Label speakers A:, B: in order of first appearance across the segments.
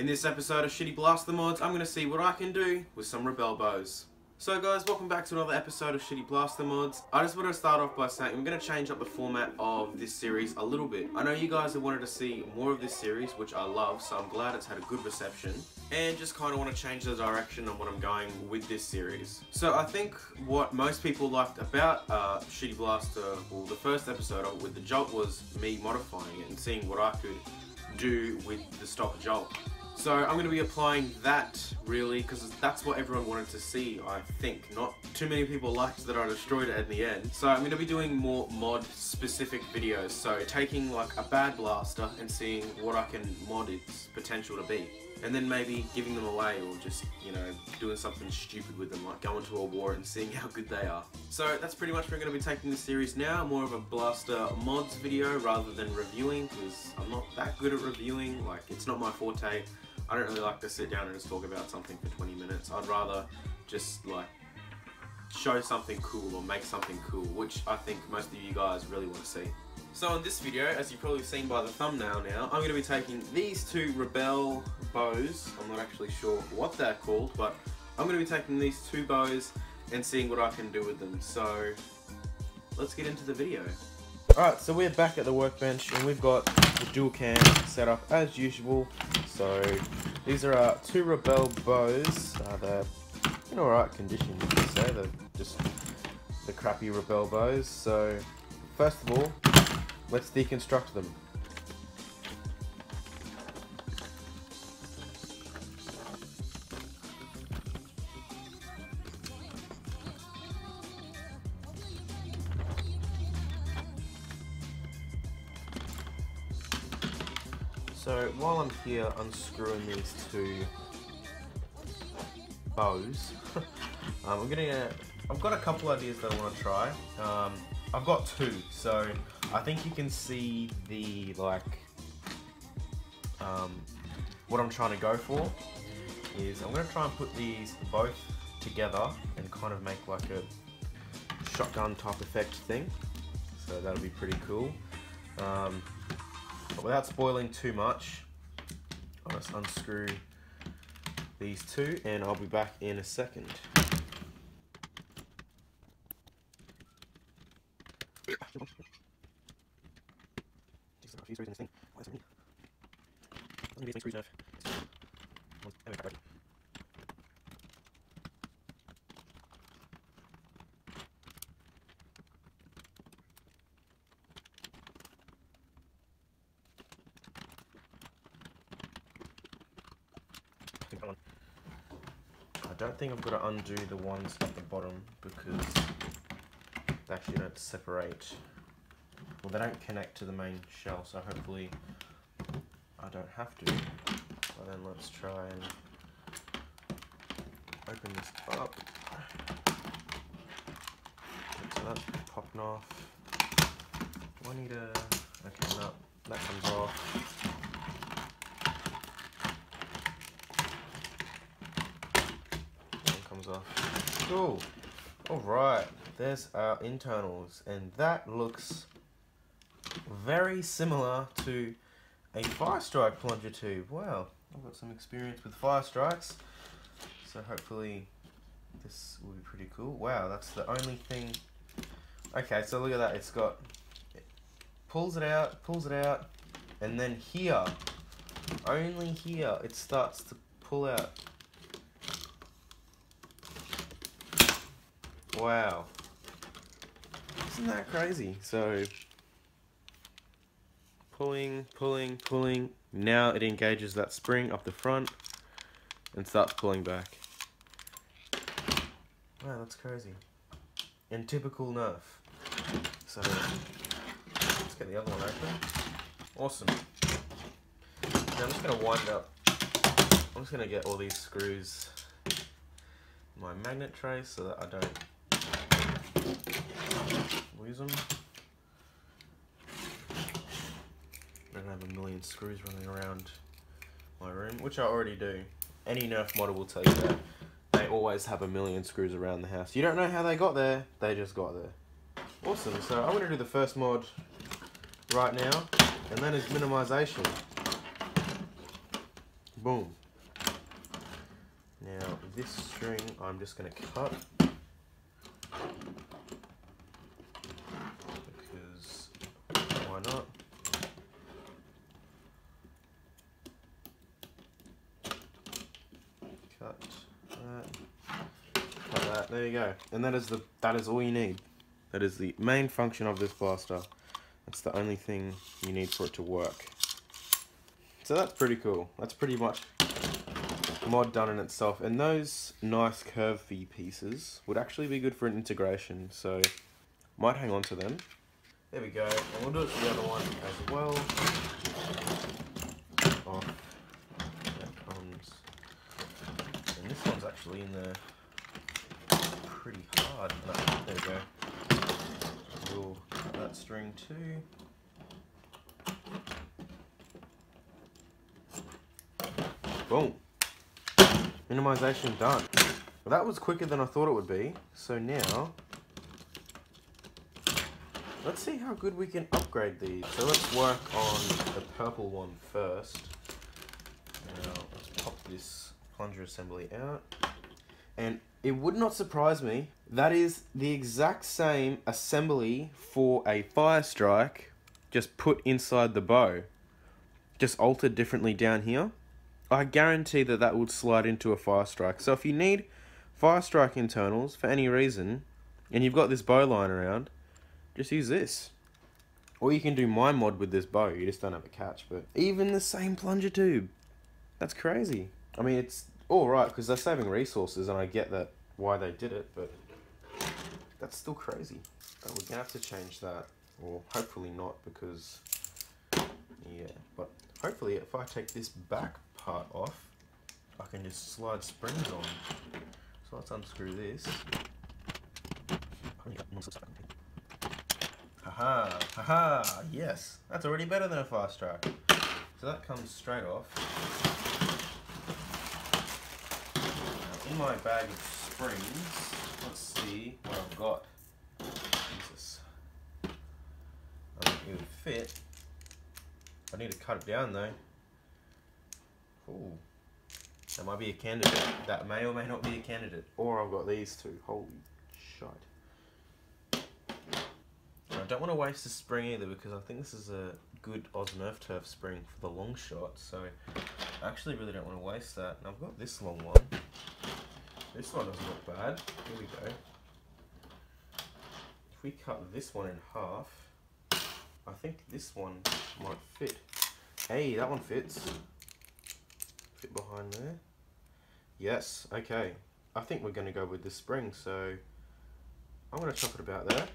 A: In this episode of Shitty Blaster Mods, I'm going to see what I can do with some Rebelle Bows. So guys, welcome back to another episode of Shitty Blaster Mods. I just want to start off by saying I'm going to change up the format of this series a little bit. I know you guys have wanted to see more of this series, which I love, so I'm glad it's had a good reception. And just kind of want to change the direction on what I'm going with this series. So I think what most people liked about Shitty Blaster, well, the first episode of it with the Jolt, was me modifying it and seeing what I could do with the stock Jolt. So I'm going to be applying that, really, because that's what everyone wanted to see, I think. Not too many people liked that I destroyed it in the end. So I'm going to be doing more mod-specific videos. So taking, like, a bad blaster and seeing what I can mod its potential to be. And then maybe giving them away, or just, you know, doing something stupid with them, like going to a war and seeing how good they are. So that's pretty much where I'm going to be taking this series now. More of a blaster mods video rather than reviewing, because I'm not that good at reviewing. Like, it's not my forte. I don't really like to sit down and just talk about something for 20 minutes. I'd rather just, like, show something cool or make something cool, which I think most of you guys really want to see. So in this video, as you've probably seen by the thumbnail now, I'm going to be taking these two Rebelle bows. I'm not actually sure what they're called, but I'm going to be taking these two bows and seeing what I can do with them. So let's get into the video. Alright, so we're back at the workbench and we've got the dual cam set up as usual. So these are our two Rebelle bows. They're in alright condition, you could say. They're just the crappy Rebelle bows. So first of all, let's deconstruct them. So while I'm here unscrewing these two bows, I've got a couple ideas that I want to try. I've got two, so I think you can see the, like, what I'm trying to go for is I'm going to try and put these both together and kind of make like a shotgun type effect thing. So that'll be pretty cool. But without spoiling too much, I'll just unscrew these two and I'll be back in a second. I don't think I've got to undo the ones at the bottom because they actually don't separate. Well, they don't connect to the main shell, so hopefully I don't have to. So then let's try and open this up. So that's popping off. Do I need a... okay, no, that comes off. Off. Cool. Alright, there's our internals, and that looks very similar to a fire strike plunger tube. Wow, I've got some experience with fire strikes, so hopefully this will be pretty cool. Wow, that's the only thing. Okay, so look at that. It's got, it pulls it out, and then here, only here, it starts to pull out. Wow, isn't that crazy? So pulling, now it engages that spring up the front and starts pulling back. Wow, that's crazy. In typical Nerf. So let's get the other one open. Awesome. Now I'm just going to wind up, I'm just going to get all these screws in my magnet tray so that I don't lose them. I don't have a million screws running around my room, which I already do. Any Nerf model will tell you that. They always have a million screws around the house. You don't know how they got there, they just got there. Awesome, so I'm going to do the first mod right now, and that is minimization. Boom. Now this string I'm just going to cut because why not? Cut that. There you go. And that is all you need. That is the main function of this blaster. That's the only thing you need for it to work. So that's pretty cool. That's pretty much mod done in itself. And those nice curvy pieces would actually be good for an integration. So might hang on to them. There we go. And we'll do it for the other one as well. Oh, that comes. And this one's actually in there pretty hard. No, there we go. We'll cut that string too. Boom. Minimization done. Well, that was quicker than I thought it would be. So now, let's see how good we can upgrade these. So let's work on the purple one first. Now, let's pop this plunger assembly out. And it would not surprise me, that is the exact same assembly for a fire strike, just put inside the bow. Just altered differently down here. I guarantee that that would slide into a fire strike. So if you need fire strike internals for any reason, and you've got this bow lying around, just use this. Or you can do my mod with this bow, you just don't have a catch. But even the same plunger tube, that's crazy. I mean, it's alright because they're saving resources and I get that why they did it, but that's still crazy. We're going to have to change that, or hopefully not, because yeah, but hopefully if I take this back part off, I can just slide springs on. So let's unscrew this. Haha, haha, yes, that's already better than a fire strike. So that comes straight off. Now in my bag of springs, let's see what I've got. Jesus. I think it would fit. I need to cut it down though. Ooh. That might be a candidate. That may or may not be a candidate. Or I've got these two. Holy shite. I don't want to waste the spring either because I think this is a good Oz Nerf Turf spring for the long shot. So I actually really don't want to waste that. And I've got this long one. This one doesn't look bad. Here we go. If we cut this one in half, I think this one might fit. Hey, that one fits. Fit behind there. Yes, okay. I think we're going to go with this spring, so I'm going to chop it about there.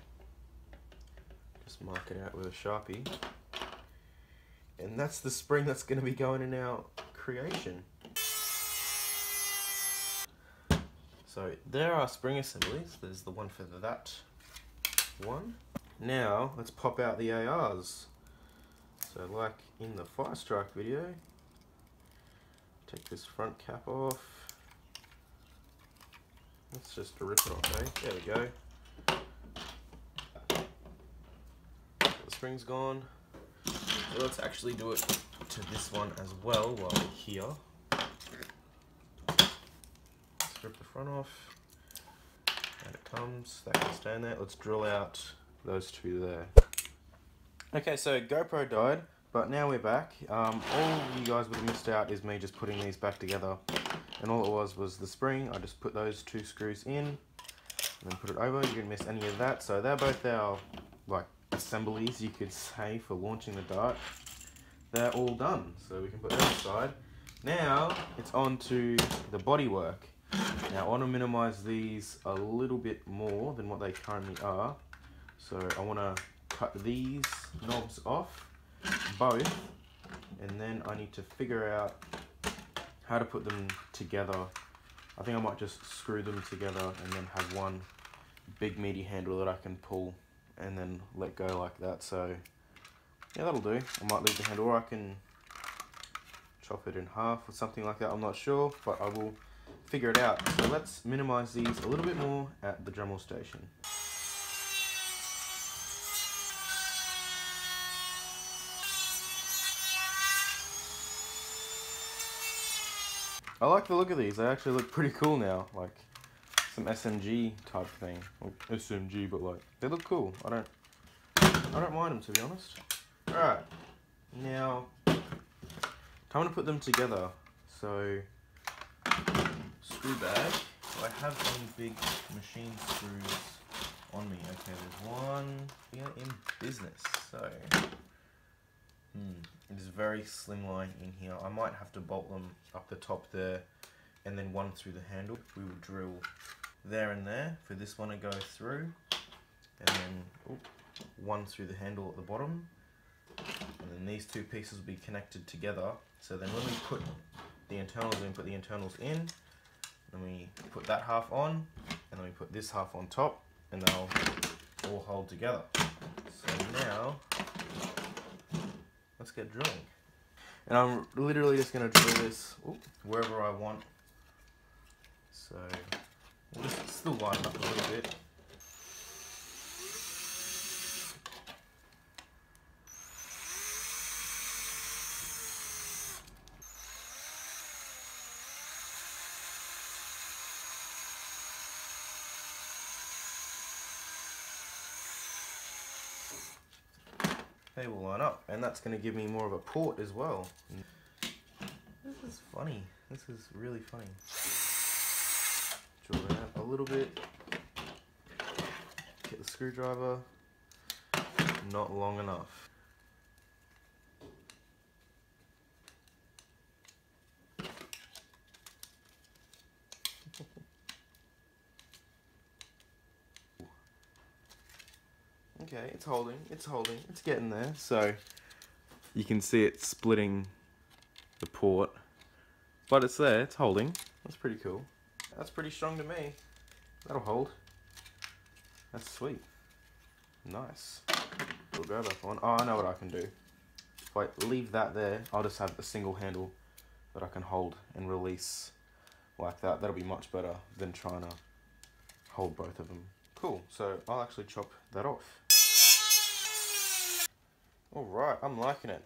A: Just mark it out with a Sharpie. And that's the spring that's going to be going in our creation. So there are spring assemblies. There's the one for that one. Now let's pop out the ARs. So like in the fire strike video, take this front cap off. Let's just rip it off, eh? There we go. The spring's gone. So let's actually do it to this one as well while we're here. Strip the front off. And it comes. That can stay in there. Let's drill out those two there. Okay, so GoPro died, but now we're back. All you guys would have missed out is me just putting these back together. And all it was the spring. I just put those two screws in and then put it over. You didn't miss any of that. So they're both our like assemblies, you could say, for launching the dart. They're all done. So we can put that aside. Now it's on to the bodywork. Now I want to minimize these a little bit more than what they currently are. So I want to cut these knobs off, both, and then I need to figure out how to put them together. I think I might just screw them together and then have one big meaty handle that I can pull and then let go like that. So yeah, that'll do. I might leave the handle, or I can chop it in half or something like that. I'm not sure, but I will figure it out. So let's minimize these a little bit more at the Dremel station. I like the look of these. They actually look pretty cool now. Like some SMG type thing. Or SMG, but like they look cool. I don't mind them, to be honest. Alright. Now time to put them together. So screw bag. Do I have any big machine screws on me? Okay, there's one. We are in business. So it is very slimline in here. I might have to bolt them up the top there and then one through the handle. We will drill there and there for this one to go through, and then one through the handle at the bottom, and then these two pieces will be connected together. So then when we put the internals in, put the internals in, then we put that half on, and then we put this half on top, and they'll all hold together. So now let's get drilling. And I'm literally just going to drill this wherever I want. So we'll just still line up a little bit. They will line up, and that's going to give me more of a port as well. This is funny. This is really funny. Drill it out a little bit. Get the screwdriver. Not long enough. Okay, it's holding, it's getting there. So you can see it splitting the port, but it's there, it's holding. That's pretty cool. That's pretty strong to me. That'll hold. That's sweet. Nice. We'll go back on. Oh, I know what I can do. If I leave that there, I'll just have a single handle that I can hold and release like that. That'll be much better than trying to hold both of them. Cool, so I'll actually chop that off. Alright, I'm liking it.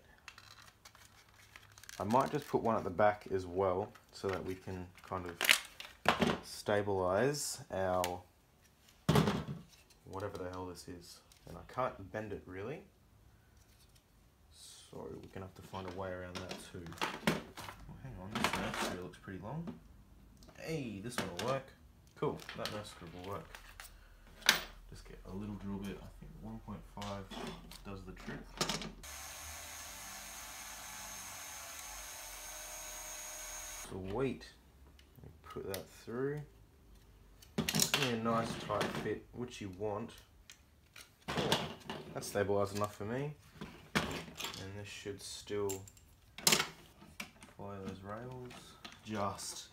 A: I might just put one at the back as well, so that we can kind of stabilize our whatever the hell this is. And I can't bend it really, so we're gonna have to find a way around that too. Oh, hang on, this Nerf screw looks pretty long. Hey, this one will work. Cool, that Nerf screw will work. Just get a little drill bit. I think 1.5 does the trick. Sweet. Put that through. It's gonna be a nice tight fit, which you want. Oh, that's stabilised enough for me. And this should still follow those rails. Just.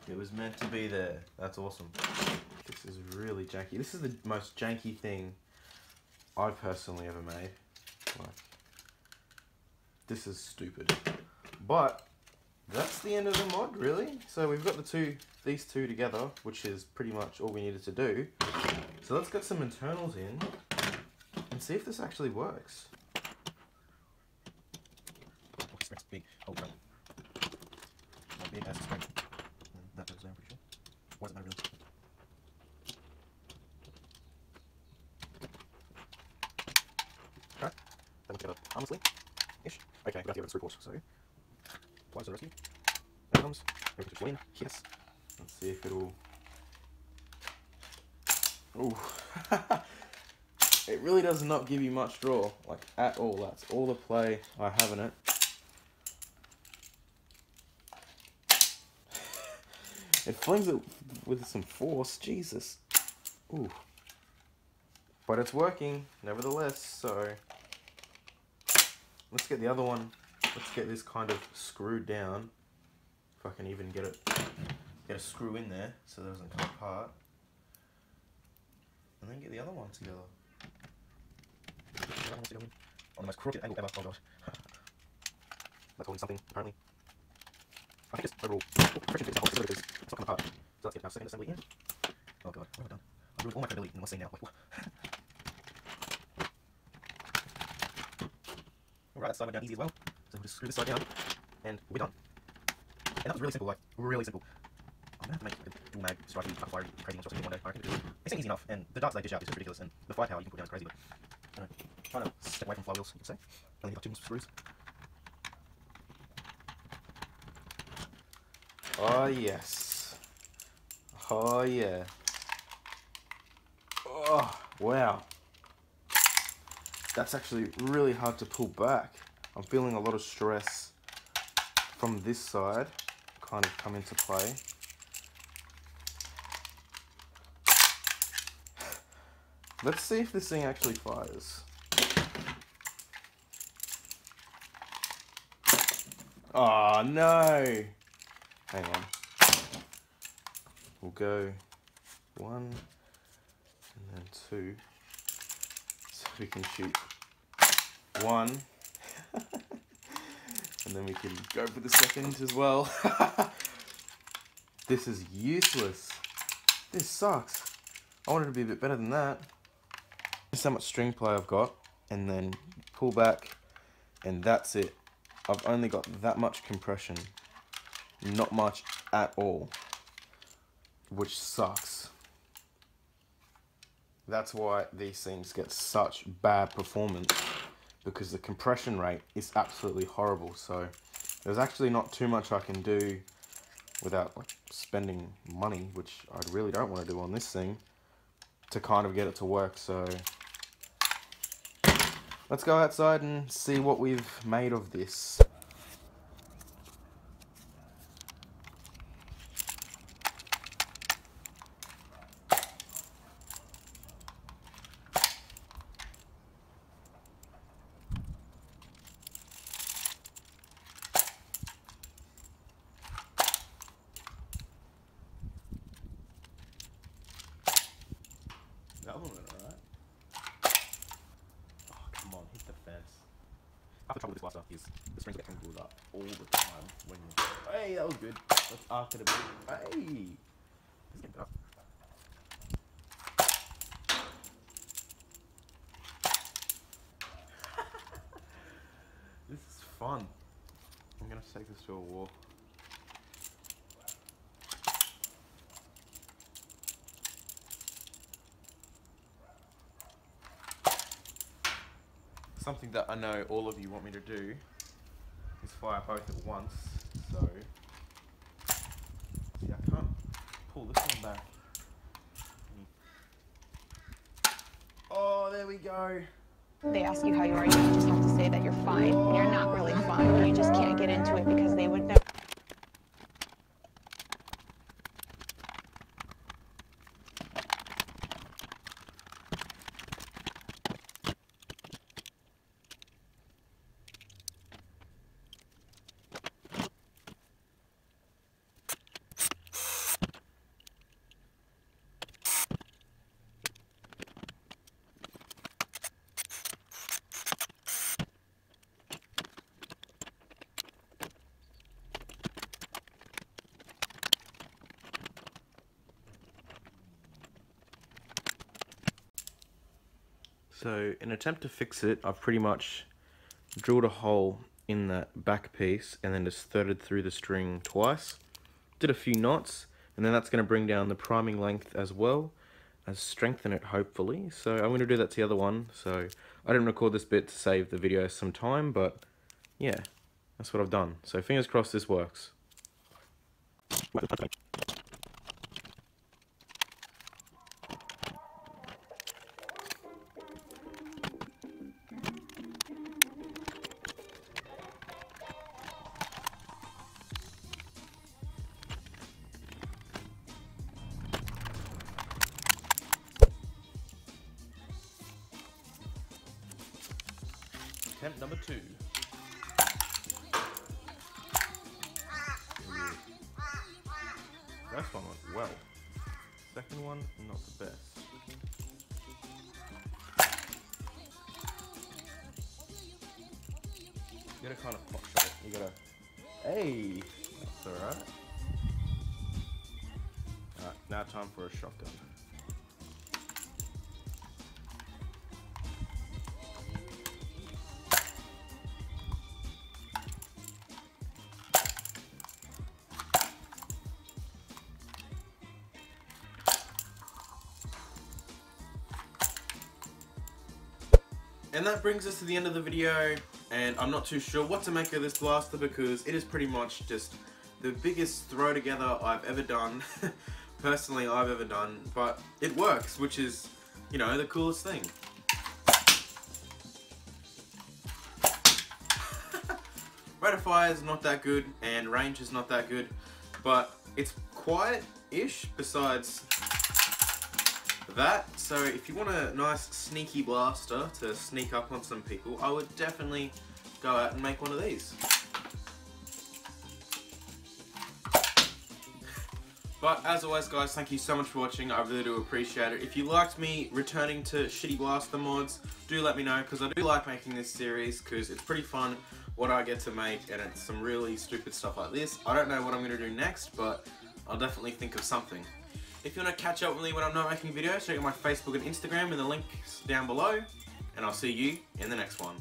A: It was meant to be there. That's awesome. This is really janky. This is the most janky thing I've personally ever made. Like, this is stupid. But that's the end of the mod, really. So we've got these two together, which is pretty much all we needed to do. So let's get some internals in and see if this actually works. Big. Oh, no. Big ass spring. That goes down pretty sure. Why is it not really? Okay, then we'll get it harmlessly-ish. Okay, we have to give it a screw port, so applies to the rescue. There it comes. Maybe put it in. Yes. Let's see if it'll. Ooh. It really does not give you much draw, like at all. That's all the play I have in it. It flings it with some force, Jesus. Ooh. But it's working, nevertheless, so let's get the other one. Let's get this kind of screwed down. If I can even get a screw in there so that it doesn't come apart. And then get the other one together. On the most crooked angle ever. Oh gosh. That's holding something, apparently. I think it's overall friction fits because it's not coming apart. So let's get our second assembly in. Oh god, what have I done? I've ruined all my credibility in one scene now. Wait, what? Alright, that side went down easy as well. So we'll just screw this side down and we're done. that was really simple, like, really simple. I'm gonna have to make a dual mag striking fire crazy monstrosity one day. I reckon it's easy enough, and the darts they dish out is just ridiculous, and the firepower you can put down is crazy, but you know, trying to step away from flywheels, you could say. Only got 2 more screws. Oh yes. Oh yeah. Oh wow. That's actually really hard to pull back. I'm feeling a lot of stress from this side kind of come into play. Let's see if this thing actually fires. Oh no! Hang on. We'll go 1 and then 2. So we can shoot 1. And then we can go for the second as well. This is useless. This sucks. I wanted to be a bit better than that. This is how much string play I've got. And then pull back. And that's it. I've only got that much compression. Not much at all. Which sucks. That's why these things get such bad performance. Because the compression rate is absolutely horrible. So there's actually not too much I can do without like spending money, which I really don't want to do on this thing, to kind of get it to work. So let's go outside and see what we've made of this. That one went alright. Oh, come on, hit the fence. Half the trouble with this blaster is the strings get tangled up all the time when you... Hey, that was good. Let's arc it a bit. Hey! Let's get it up. This is fun. I'm gonna take this to a walk. Something that I know all of you want me to do is fire both at once, so see, I can't pull this one back. Oh, there we go.
B: They ask you how you are, you just have to say that you're fine. You're not really fine. You just can't get into it because they would never.
A: So, in an attempt to fix it, I've pretty much drilled a hole in that back piece and then just threaded through the string twice. Did a few knots, and then that's going to bring down the priming length as well as strengthen it, hopefully. So I'm going to do that to the other one. So I didn't record this bit to save the video some time, but yeah, that's what I've done. So fingers crossed this works. Attempt number 2. First one went well. Second one, not the best. You gotta kind of pop shot it. You gotta. Hey! That's alright. Alright, now time for a shotgun. And that brings us to the end of the video, and I'm not too sure what to make of this blaster because it is pretty much just the biggest throw together I've ever done, personally I've ever done, but it works, which is, you know, the coolest thing. Rate of fire is not that good, and range is not that good, but it's quiet-ish besides that. So if you want a nice sneaky blaster to sneak up on some people, I would definitely go out and make one of these. But as always guys, thank you so much for watching, I really do appreciate it. If you liked me returning to Shitty Blaster mods, do let me know, because I do like making this series, because it's pretty fun what I get to make, and it's some really stupid stuff like this. I don't know what I'm going to do next, but I'll definitely think of something. If you want to catch up with me when I'm not making videos, check out my Facebook and Instagram in the links down below, and I'll see you in the next one.